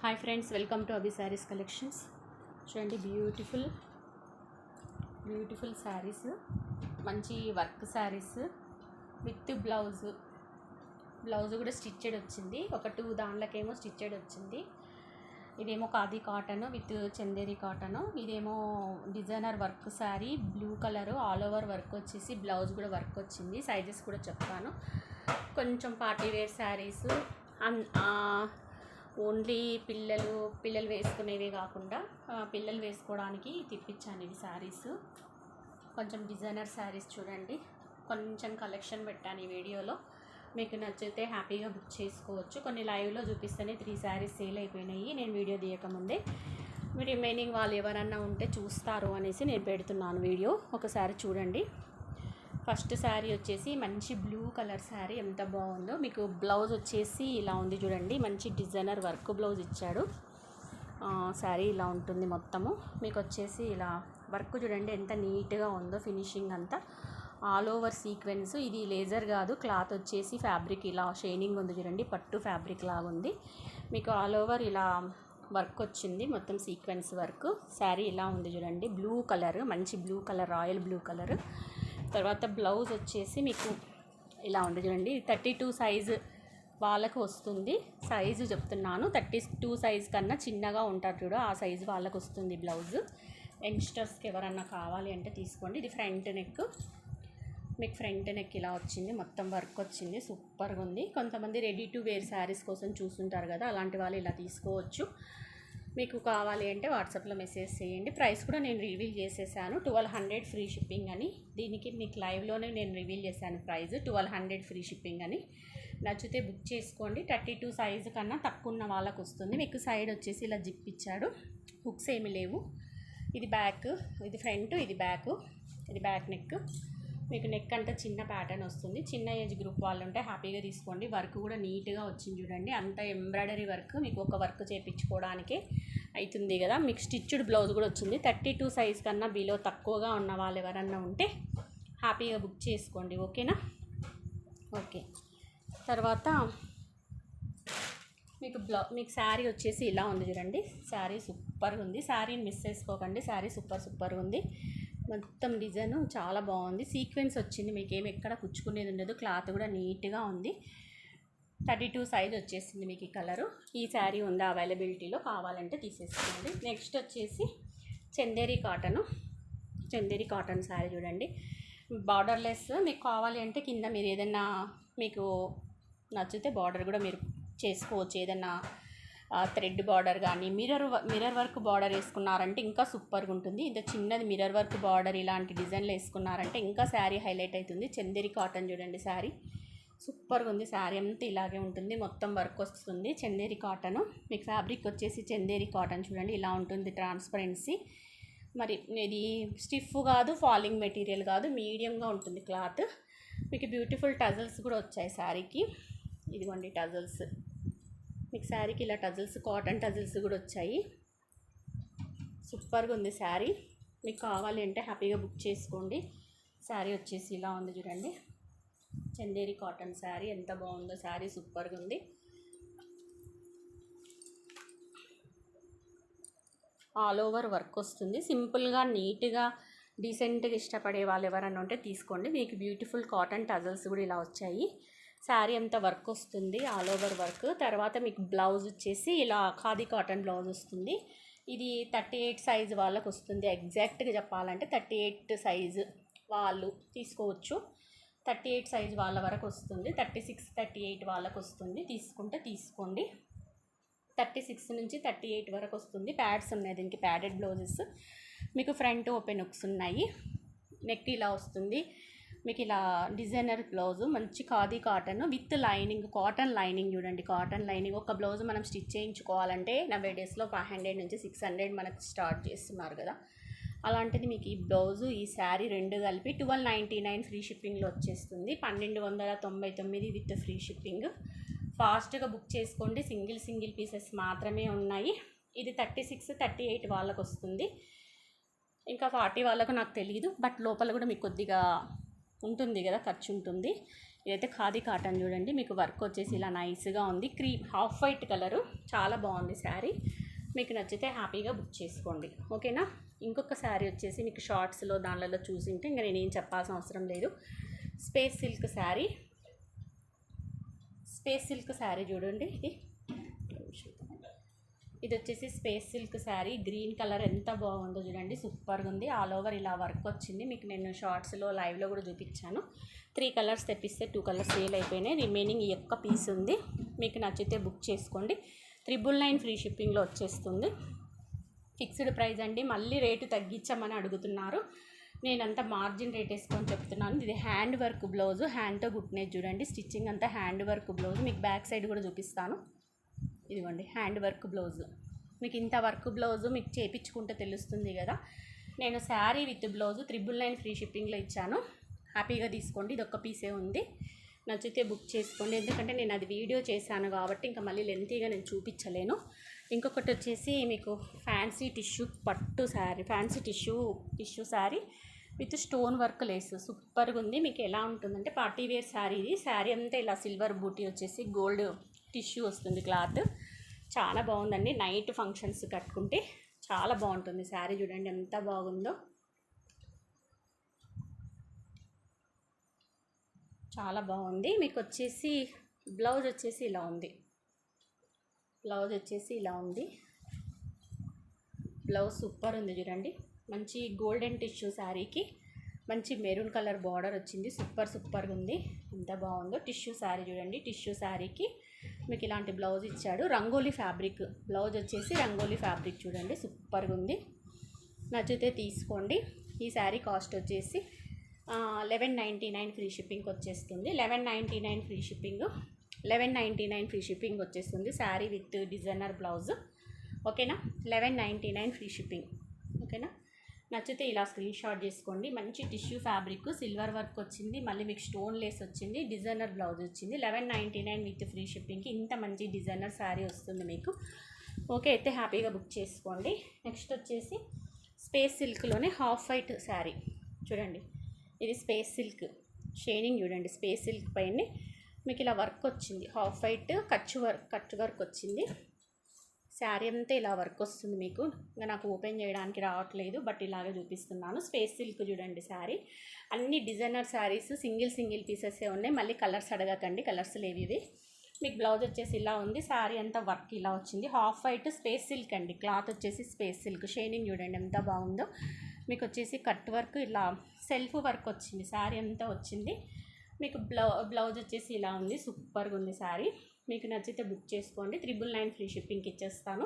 Hi friends, welcome to Abhi saris collections. చూడండి, beautiful saris, మంచి work saris with blouse కూడా స్టిచ్చెడ్ వచ్చింది. ఒక 2 దాంట్లకేమో స్టిచ్చెడ్ వచ్చింది. ఇదేమో khadi cotton with Chanderi cotton. ఇదేమో designer work sari, blue colour all over work వచ్చేసి బ్లౌజ్ కూడా వర్క్ వచ్చింది. సైజెస్ కూడా చెప్తాను. కొంచెం పార్టీ వేర్ శారీస్, ఓన్లీ పిల్లలు వేసుకునేవే కాకుండా పిల్లలు వేసుకోవడానికి తిప్పించాను ఇవి శారీస్. కొంచెం డిజైనర్ శారీస్ చూడండి, కొంచెం కలెక్షన్ పెట్టాను ఈ వీడియోలో. మీకు నచ్చితే హ్యాపీగా బుక్ చేసుకోవచ్చు. కొన్ని లైవ్లో చూపిస్తేనే 3 శారీస్ సేల్ అయిపోయినాయి నేను వీడియో తీయకముందే. రిమైనింగ్ వాళ్ళు ఎవరన్నా ఉంటే చూస్తారు అనేసి నేను పెడుతున్నాను వీడియో. ఒకసారి చూడండి. ఫస్ట్ శారీ వచ్చేసి మంచి బ్లూ కలర్ శారీ, ఎంత బాగుందో. మీకు బ్లౌజ్ వచ్చేసి ఇలా ఉంది చూడండి, మంచి డిజైనర్ వర్క్ బ్లౌజ్ ఇచ్చాడు. శారీ ఇలా ఉంటుంది మొత్తము. మీకు వచ్చేసి ఇలా వర్క్ చూడండి ఎంత నీట్గా ఉందో, ఫినిషింగ్ అంతా ఆల్ ఓవర్ సీక్వెన్స్. ఇది లేజర్ కాదు, క్లాత్ వచ్చేసి ఫ్యాబ్రిక్ ఇలా షైనింగ్ ఉంది చూడండి, పట్టు ఫ్యాబ్రిక్ లాగా ఉంది. మీకు ఆల్ ఓవర్ ఇలా వర్క్ వచ్చింది, మొత్తం సీక్వెన్స్ వర్క్. శారీ ఇలా ఉంది చూడండి, బ్లూ కలర్, మంచి blue colour, royal blue colour. తర్వాత బ్లౌజ్ వచ్చేసి మీకు ఇలా ఉంది చూడండి, 32 సైజు వాళ్ళకు వస్తుంది. సైజు చెప్తున్నాను, 32 సైజు కన్నా చిన్నగా ఉంటారు చూడు, ఆ సైజు వాళ్ళకు వస్తుంది బ్లౌజ్. యంగ్స్టర్స్కి ఎవరన్నా కావాలి అంటే తీసుకోండి. ఇది ఫ్రంట్ నెక్, మీకు ఫ్రంట్ నెక్ ఇలా వచ్చింది, మొత్తం వర్క్ వచ్చింది, సూపర్గా ఉంది. కొంతమంది రెడీ టు వేర్ శారీస్ కోసం చూస్తుంటారు కదా, అలాంటి వాళ్ళు ఇలా తీసుకోవచ్చు. మీకు కావాలి అంటే వాట్సాప్లో మెసేజ్ చేయండి. ప్రైస్ కూడా నేను రివీల్ చేసేసాను, 1200 ఫ్రీ షిప్పింగ్ అని. దీనికి మీకు లైవ్లోనే నేను రివీల్ చేశాను ప్రైస్, 1200 ఫ్రీ షిప్పింగ్ అని. నచ్చితే బుక్ చేసుకోండి. 32 సైజు కన్నా తక్కువ ఉన్న వాళ్ళకు వస్తుంది. మీకు సైడ్ వచ్చేసి ఇలా జిప్ ఇచ్చాడు, హుక్స్ ఏమి లేవు. ఇది బ్యాక్, ఇది ఫ్రంట్, ఇది బ్యాక్ నెక్. మీకు నెక్ అంటే చిన్న ప్యాటర్న్ వస్తుంది. చిన్న ఏజ్ గ్రూప్ వాళ్ళు ఉంటే హ్యాపీగా తీసుకోండి. వర్క్ కూడా నీట్గా వచ్చింది చూడండి, అంత ఎంబ్రాయిడరీ వర్క్. మీకు ఒక వర్క్ చేయించుకోవడానికే అవుతుంది కదా. మీకు స్టిచ్డ్ బ్లౌజ్ కూడా వచ్చింది. 32 సైజ్ కన్నా బిలో తక్కువగా ఉన్న వాళ్ళు ఎవరన్నా ఉంటే హ్యాపీగా బుక్ చేసుకోండి, ఓకేనా. ఓకే, తర్వాత మీకు శారీ వచ్చేసి ఇలా ఉంది చూడండి. శారీ సూపర్గా ఉంది. శారీని మిస్ చేసుకోకండి, శారీ సూపర్గా ఉంది. మొత్తం డిజైన్ చాలా బాగుంది, సీక్వెన్స్ వచ్చింది, మీకేమి ఎక్కడ కుచ్చుకునేది ఉండదు. క్లాత్ కూడా నీట్గా ఉంది. 32 సైజ్ వచ్చేసింది మీకు ఈ కలరు. ఈ శారీ ఉంది అవైలబిలిటీలో, కావాలంటే తీసేసుకోండి. నెక్స్ట్ వచ్చేసి చందేరి కాటన్ శారీ చూడండి, బార్డర్లెస్. మీకు కావాలి అంటే కింద మీరు ఏదైనా మీకు నచ్చితే బార్డర్ కూడా మీరు చేసుకోవచ్చు. ఏదైనా థ్రెడ్ బార్డర్ కానీ మిర్రర్ వర్క్ బార్డర్ వేసుకున్నారంటే ఇంకా సూపర్గా ఉంటుంది. ఇంత చిన్నది మిర్రర్ వర్క్ బార్డర్ ఇలాంటి డిజైన్లు వేసుకున్నారంటే ఇంకా శారీ హైలైట్ అవుతుంది. చందేరి కాటన్ చూడండి, శారీ సూపర్గా ఉంది. శారీ అంతా ఇలాగే ఉంటుంది, మొత్తం వర్క్ వస్తుంది. చందేరి కాటన్, మీకు ఫ్యాబ్రిక్ వచ్చేసి చందేరి కాటన్ చూడండి ఇలా ఉంటుంది, ట్రాన్స్పరెన్సీ. మరి ఇది స్టిఫ్ కాదు, ఫాలింగ్ మెటీరియల్ కాదు, మీడియంగా ఉంటుంది క్లాత్. మీకు బ్యూటిఫుల్ టజల్స్ కూడా వచ్చాయి శారీకి. ఇదిగోండి టజల్స్, మీకు శారీకి ఇలా టజల్స్, కాటన్ టజల్స్ కూడా వచ్చాయి. సూపర్గా ఉంది శారీ. మీకు కావాలి అంటే హ్యాపీగా బుక్ చేసుకోండి. శారీ వచ్చేసి ఇలా ఉంది చూడండి, చందేరి కాటన్ శారీ, ఎంత బాగుందో శారీ, సూపర్గా ఉంది. ఆల్ ఓవర్ వర్క్ వస్తుంది, సింపుల్గా నీట్గా డీసెంట్గా ఇష్టపడే వాళ్ళు ఎవరన్నా ఉంటే తీసుకోండి. మీకు బ్యూటిఫుల్ కాటన్ టజల్స్ కూడా ఇలా వచ్చాయి. శారీ అంతా వర్క్ వస్తుంది, ఆల్ ఓవర్ వర్క్. తర్వాత మీకు బ్లౌజ్ వచ్చేసి ఇలా ఖాదీ కాటన్ బ్లౌజ్ వస్తుంది. ఇది 38 సైజు వాళ్ళకు వస్తుంది. ఎగ్జాక్ట్గా చెప్పాలంటే 38 సైజు వాళ్ళు తీసుకోవచ్చు. 38 సైజు వాళ్ళ వరకు వస్తుంది. 36, 38 వాళ్ళకు వస్తుంది. తీసుకుంటే తీసుకోండి. 36 నుంచి 38 వరకు వస్తుంది. ప్యాడ్స్ ఉన్నాయి దీనికి, ప్యాడెడ్ బ్లౌజెస్. మీకు ఫ్రంట్ ఓపెన్ హుక్స్ ఉన్నాయి. నెక్ ఇలా వస్తుంది. మీకు ఇలా డిజైనర్ బ్లౌజు, మంచి khadi cotton with lining, cotton lining చూడండి, కాటన్ లైనింగ్. ఒక బ్లౌజ్ మనం స్టిచ్ చేయించుకోవాలంటే 90 డేస్లో 500 నుంచి 600 మనకు స్టార్ట్ చేస్తున్నారు కదా. అలాంటిది మీకు ఈ బ్లౌజు, ఈ శారీ రెండు కలిపి 1299 ఫ్రీ షిప్పింగ్లో వచ్చేస్తుంది. 1299 విత్ ఫ్రీ షిప్పింగ్. ఫాస్ట్గా బుక్ చేసుకోండి, సింగిల్ పీసెస్ మాత్రమే ఉన్నాయి. ఇది 36, 38 వాళ్ళకు వస్తుంది. ఇంకా 40 వాళ్ళకు నాకు తెలియదు, బట్ లోపల కూడా మీకు కొద్దిగా ఉంటుంది కదా, ఖర్చు ఉంటుంది. ఇదైతే ఖాదీ కాటన్ చూడండి, మీకు వర్క్ వచ్చేసి ఇలా నైస్గా ఉంది. క్రీమ్ హాఫ్ వైట్ కలరు, చాలా బాగుంది శారీ. మీకు నచ్చితే హ్యాపీగా బుక్ చేసుకోండి, ఓకేనా. ఇంకొక శారీ వచ్చేసి మీకు షార్ట్స్లో దానిలలో చూసింటే ఇంకా నేనేం చెప్పాల్సిన అవసరం లేదు. Space silk sari, space silk sari చూడండి. ఇది వచ్చేసి space silk sari, green colour ఎంత బాగుందో చూడండి, సూపర్గా ఉంది. ఆల్ ఓవర్ ఇలా వర్క్ వచ్చింది. మీకు నేను షార్ట్స్లో లైవ్లో కూడా చూపించాను. 3 కలర్స్ తెప్పిస్తే 2 కలర్స్ సేల్ అయిపోయినాయి. రిమైనింగ్ ఈ ఒక్క పీస్ ఉంది. మీకు నచ్చితే బుక్ చేసుకోండి. 999 ఫ్రీ షిప్పింగ్లో వచ్చేస్తుంది. ఫిక్స్డ్ ప్రైస్ అండి, మళ్ళీ రేటు తగ్గించమని అడుగుతున్నారు. నేనంతా మార్జిన్ రేట్ వేసుకొని చెప్తున్నాను. ఇది హ్యాండ్ వర్క్ బ్లౌజు, హ్యాండ్తో కుట్టినది చూడండి. స్టిచ్చింగ్ అంతా హ్యాండ్ వర్క్ బ్లౌజ్. మీకు బ్యాక్ సైడ్ కూడా చూపిస్తాను. ఇదిగోండి హ్యాండ్ వర్క్ బ్లౌజు. మీకు ఇంత వర్క్ బ్లౌజు మీకు చేయించుకుంటే తెలుస్తుంది కదా. నేను శారీ విత్ బ్లౌజు 999 ఫ్రీ షిప్పింగ్లో ఇచ్చాను. హ్యాపీగా తీసుకోండి. ఇది ఒక్క పీసే ఉంది. నచ్చితే బుక్ చేసుకోండి. ఎందుకంటే నేను అది వీడియో చేశాను కాబట్టి ఇంకా మళ్ళీ లెంతీగా నేను చూపించలేను. ఇంకొకటి వచ్చేసి మీకు ఫ్యాన్సీ టిష్యూ పట్టు sari, fancy tissue sari with stone work lace, సూపర్గా ఉంది. మీకు ఎలా ఉంటుందంటే పార్టీ వేర్ శారీ. ఇది శారీ అంతా ఇలా సిల్వర్ బూటీ వచ్చేసి గోల్డ్ టిష్యూ వస్తుంది క్లాత్. చాలా బాగుందండి. నైట్ ఫంక్షన్స్ కట్టుకుంటే చాలా బాగుంటుంది శారీ. చూడండి ఎంత బాగుందో, చాలా బాగుంది. మీకు వచ్చేసి బ్లౌజ్ వచ్చేసి ఇలా ఉంది. బ్లౌజ్ సూపర్ ఉంది చూడండి. మంచి గోల్డెన్ టిష్యూ శారీకి మంచి మెరూన్ కలర్ బార్డర్ వచ్చింది. సూపర్గా ఉంది. ఎంత బాగుందో టిష్యూ శారీ చూడండి. టిష్యూ శారీకి మీకు ఇలాంటి బ్లౌజ్ ఇచ్చాడు. రంగోలీ ఫ్యాబ్రిక్ బ్లౌజ్ వచ్చేసి రంగోలీ ఫ్యాబ్రిక్ చూడండి, సూపర్గా ఉంది. నచ్చితే తీసుకోండి. ఈ శారీ కాస్ట్ వచ్చేసి 1199 ఫ్రీ షిప్పింగ్ వచ్చేస్తుంది. 1199 ఫ్రీ షిప్పింగ్ వచ్చేస్తుంది. శారీ విత్ డిజైనర్ బ్లౌజ్, ఓకేనా. 1199 ఫ్రీ షిప్పింగ్, ఓకేనా. నచ్చితే ఇలా స్క్రీన్ షాట్ చేసుకోండి. మంచి టిష్యూ ఫ్యాబ్రిక్, సిల్వర్ వర్క్ వచ్చింది, మళ్ళీ మీకు స్టోన్ లేస్ వచ్చింది, డిజైనర్ బ్లౌజ్ వచ్చింది. 1199 విత్ ఫ్రీ షిప్పింగ్కి ఇంత మంచి డిజైనర్ శారీ వస్తుంది మీకు. ఓకే, అయితే హ్యాపీగా బుక్ చేసుకోండి. నెక్స్ట్ వచ్చేసి స్పేస్ సిల్క్లోనే హాఫ్ వైట్ శారీ చూడండి. ఇది స్పేస్ సిల్క్ షైనింగ్ చూడండి. స్పేస్ సిల్క్ పైన మీకు ఇలా వర్క్ వచ్చింది. హాఫ్ వైట్ కట్ వర్క్ వచ్చింది. శారీ అంతా ఇలా వర్క్ వస్తుంది మీకు. ఇంకా నాకు ఓపెన్ చేయడానికి రావట్లేదు, బట్ ఇలాగే చూపిస్తున్నాను. స్పేస్ సిల్క్ చూడండి శారీ. అన్ని డిజైనర్ శారీస్ సింగిల్ పీసెసే ఉన్నాయి. మళ్ళీ కలర్స్ అడగకండి, కలర్స్ లేవు ఇవి. మీకు బ్లౌజ్ వచ్చేసి ఇలా ఉంది. శారీ అంతా వర్క్ ఇలా వచ్చింది. హాఫ్ వైట్ స్పేస్ సిల్క్ అండి. క్లాత్ వచ్చేసి స్పేస్ సిల్క్. షైనింగ్ చూడండి ఎంత బాగుందో. మీకు వచ్చేసి కట్ వర్క్ ఇలా సెల్ఫ్ వర్క్ వచ్చింది. శారీ అంతా వచ్చింది. మీకు బ్లౌజ్ వచ్చేసి ఇలా ఉంది. సూపర్గా ఉంది శారీ. మీకు నచ్చితే బుక్ చేసుకోండి. 999 ఫ్రీ షిప్పింగ్కి ఇచ్చేస్తాను.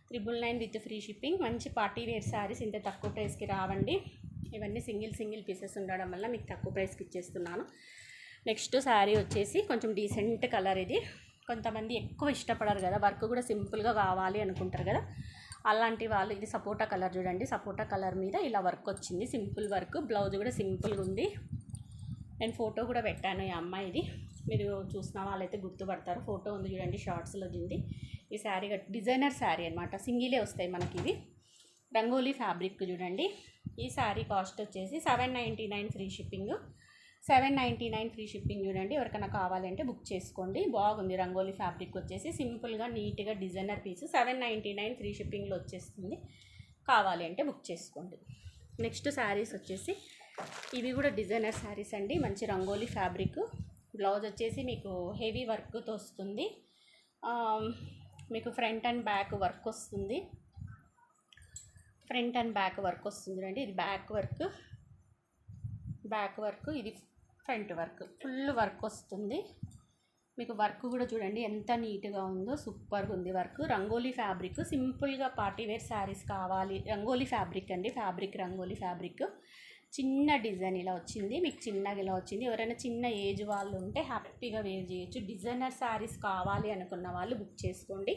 999 విత్ ఫ్రీ షిప్పింగ్. మంచి పార్టీ వేర్ శారీస్ ఇంత తక్కువ ప్రైస్కి రావండి. ఇవన్నీ సింగిల్ పీసెస్ ఉండడం వల్ల మీకు తక్కువ ప్రైస్కి ఇచ్చేస్తున్నాను. నెక్స్ట్ శారీ వచ్చేసి కొంచెం డీసెంట్ కలర్. ఇది కొంతమంది ఎక్కువ ఇష్టపడరు కదా, వర్క్ కూడా సింపుల్గా కావాలి అనుకుంటారు కదా, అలాంటి వాళ్ళు ఇది సపోటా కలర్ చూడండి. సపోటా కలర్ మీద ఇలా వర్క్ వచ్చింది, సింపుల్ వర్క్. బ్లౌజ్ కూడా సింపుల్గా ఉంది. నేను ఫోటో కూడా పెట్టాను ఈ అమ్మాయిది. మీరు చూసిన వాళ్ళైతే గుర్తుపడతారు. ఫోటో ఉంది చూడండి, షార్ట్స్లో దింది. ఈ శారీ డిజైనర్ శారీ అనమాట. సింగిలే వస్తాయి మనకి ఇవి. రంగోలీ ఫ్యాబ్రిక్ చూడండి. ఈ శారీ కాస్ట్ వచ్చేసి 799 ఫ్రీ షిప్పింగ్. 799 ఫ్రీ షిప్పింగ్ చూడండి. ఎవరికైనా కావాలంటే బుక్ చేసుకోండి. బాగుంది. రంగోలీ ఫ్యాబ్రిక్ వచ్చేసి సింపుల్గా నీట్గా డిజైనర్ పీస్. 799 ఫ్రీ షిప్పింగ్లో వచ్చేస్తుంది. కావాలి అంటే బుక్ చేసుకోండి. నెక్స్ట్ శారీస్ వచ్చేసి ఇవి కూడా డిజైనర్ శారీస్ అండి. మంచి రంగోలీ ఫ్యాబ్రిక్. బ్లౌజ్ వచ్చేసి మీకు హెవీ వర్క్తో వస్తుంది. మీకు ఫ్రంట్ అండ్ బ్యాక్ వర్క్ వస్తుంది. చూడండి. ఇది బ్యాక్ వర్క్, ఇది ఫ్రంట్ వర్క్. ఫుల్ వర్క్ వస్తుంది. మీకు వర్క్ కూడా చూడండి ఎంత నీట్గా ఉందో. సూపర్గా ఉంది వర్క్. రంగోలీ ఫ్యాబ్రిక్. సింపుల్గా పార్టీవేర్ శారీస్ కావాలి. రంగోలీ ఫ్యాబ్రిక్ అండి. రంగోలీ ఫ్యాబ్రిక్. చిన్న డిజైన్ ఇలా వచ్చింది. మీకు చిన్నగా ఇలా వచ్చింది. ఎవరైనా చిన్న ఏజ్ వాళ్ళు ఉంటే హ్యాపీగా వేర్ చేయొచ్చు. డిజైనర్ శారీస్ కావాలి అనుకున్న వాళ్ళు బుక్ చేసుకోండి.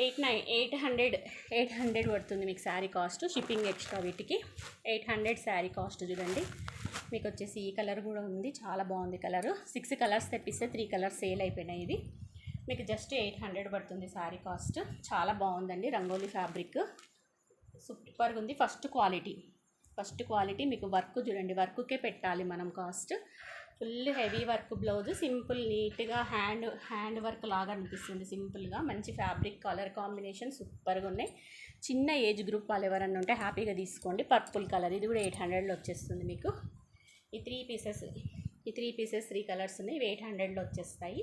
800 పడుతుంది మీకు శారీ కాస్ట్. షిప్పింగ్ ఎక్స్ట్రా వీటికి 800 శారీ కాస్ట్ చూడండి. మీకు వచ్చేసి ఈ కలర్ కూడా ఉంది. చాలా బాగుంది కలర్. 6 కలర్స్ తెప్పిస్తే 3 కలర్స్ సేల్ అయిపోయినాయి. ఇది మీకు జస్ట్ 800 పడుతుంది శారీ కాస్ట్. చాలా బాగుందండి రంగోలీ ఫ్యాబ్రిక్. సూపర్గా ఉంది. ఫస్ట్ క్వాలిటీ మీకు వర్క్ చూడండి. వర్క్కే పెట్టాలి మనం cost. Full heavy work blouse, simple నీట్గా హ్యాండ్ వర్క్ లాగా అనిపిస్తుంది. సింపుల్గా మంచి ఫ్యాబ్రిక్, కలర్ కాంబినేషన్ సూపర్గా ఉన్నాయి. చిన్న ఏజ్ గ్రూప్ వాళ్ళు ఎవరన్నా ఉంటే హ్యాపీగా తీసుకోండి. పర్పుల్ కలర్, ఇది కూడా 800లో వచ్చేస్తుంది మీకు. ఈ త్రీ పీసెస్ 3 కలర్స్ ఉన్నాయి. ఇవి 800లో వచ్చేస్తాయి.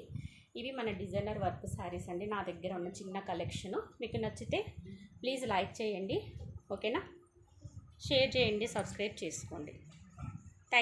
ఇవి మన డిజైనర్ వర్క్ శారీస్ అండి. నా దగ్గర ఉన్న చిన్న కలెక్షను. మీకు నచ్చితే ప్లీజ్ లైక్ చేయండి, ఓకేనా? షేర్ చేయండి, సబ్స్క్రైబ్ చేసుకోండి.